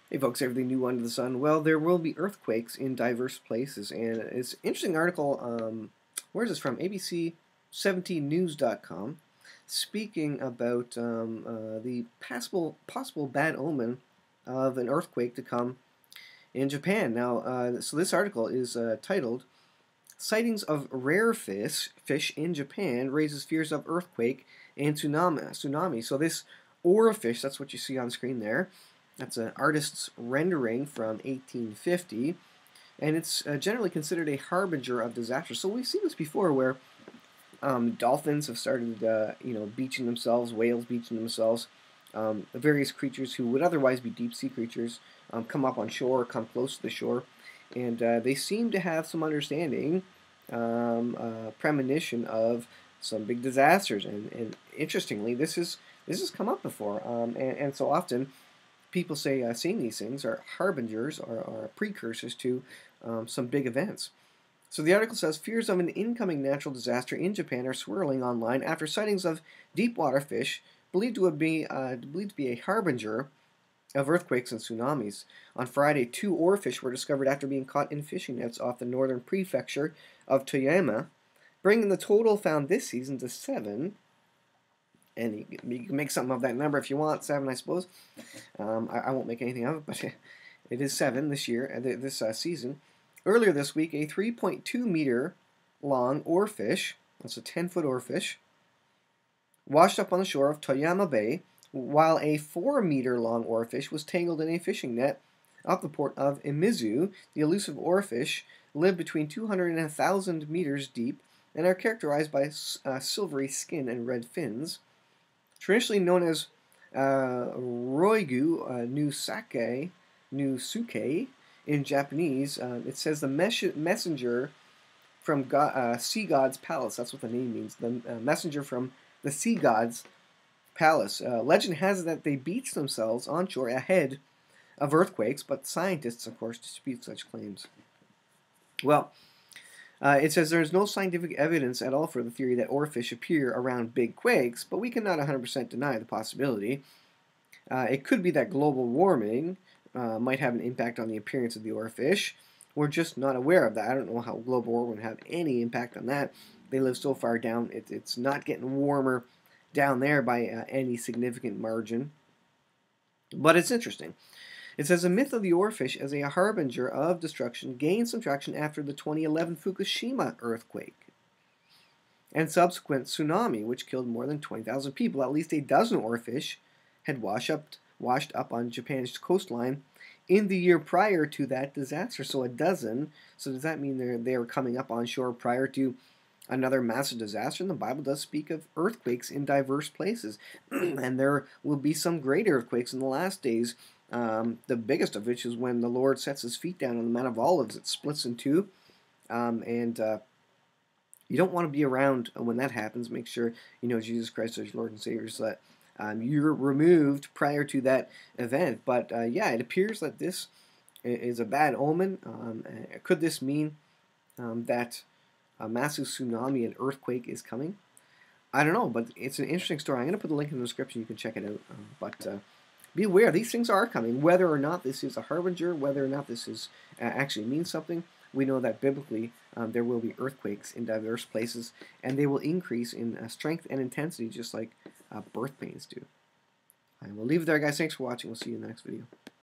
Hey folks, everything new under the sun. Well, there will be earthquakes in diverse places, and it's an interesting article. Where is this from? ABC17news.com, speaking about the possible bad omen of an earthquake to come in Japan. Now, so this article is titled "Sightings of Rare Fish in Japan Raises Fears of Earthquake and Tsunami." So this Oarfish, that's what you see on screen there. That's an artist's rendering from 1850, and it's generally considered a harbinger of disaster. So we've seen this before, where dolphins have started, beaching themselves, whales beaching themselves. Various creatures who would otherwise be deep sea creatures come up on shore, come close to the shore, and they seem to have some understanding, premonition of some big disasters. And interestingly, this has come up before, and so often people say seeing these things are harbingers or precursors to some big events. So the article says fears of an incoming natural disaster in Japan are swirling online after sightings of deep water fish believed to be a harbinger of earthquakes and tsunamis. On Friday, 2 oarfish were discovered after being caught in fishing nets off the northern prefecture of Toyama, bringing the total found this season to 7. And you can make something of that number if you want, 7, I suppose. I won't make anything of it, but it is 7 this year, this season. Earlier this week, a 3.2-meter long oarfish, that's a 10-foot oarfish, washed up on the shore of Toyama Bay, while a 4-meter long oarfish was tangled in a fishing net off the port of Imizu. The elusive oarfish live between 200 and 1,000 meters deep and are characterized by silvery skin and red fins. Traditionally known as Roigu Nusuke in Japanese, it says the messenger from Sea God's Palace. That's what the name means. The messenger from the Sea God's Palace. Legend has it that they beach themselves on shore ahead of earthquakes, but scientists, of course, dispute such claims. Well, it says there is no scientific evidence at all for the theory that oarfish appear around big quakes, but we cannot 100% deny the possibility. It could be that global warming might have an impact on the appearance of the oarfish. We're just not aware of that. I don't know how global warming would have any impact on that. They live so far down, it's not getting warmer down there by any significant margin. But it's interesting. It says the myth of the oarfish as a harbinger of destruction gained some traction after the 2011 Fukushima earthquake and subsequent tsunami, which killed more than 20,000 people. At least a dozen oarfish had washed up on Japan's coastline in the year prior to that disaster. So a dozen. So does that mean they were coming up on shore prior to another massive disaster? And the Bible does speak of earthquakes in diverse places, and there will be some great earthquakes in the last days. The biggest of which is when the Lord sets his feet down on the Mount of Olives. It splits in two, and you don't want to be around when that happens. Make sure you know Jesus Christ as your Lord and Savior, so that you're removed prior to that event. But yeah, it appears that this is a bad omen. Could this mean that a massive tsunami and earthquake is coming? I don't know, but it's an interesting story. I'm going to put the link in the description. You can check it out. But be aware, these things are coming. Whether or not this is a harbinger, whether or not this is actually means something, we know that biblically there will be earthquakes in diverse places, and they will increase in strength and intensity, just like birth pains do. I will leave it there, guys. Thanks for watching. We'll see you in the next video.